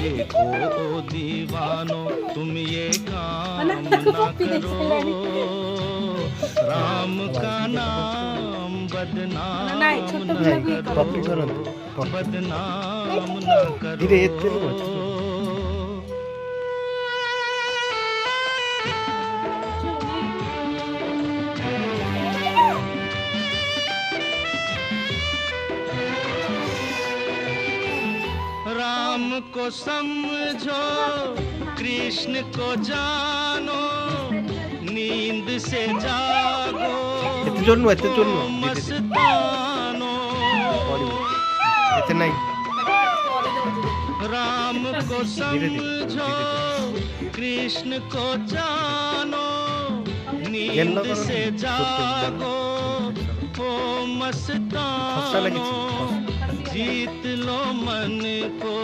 देखो ओ दीवानो तुम ये काम ना करो, राम का नाम बदनाम न करो, बदनाम न करो। राम को समझो कृष्ण को जानो, नींद से जागो मस्तानो। राम को समझो कृष्ण को जानो, नींद से जागो ओ मस्तानो। जीत लो मन को।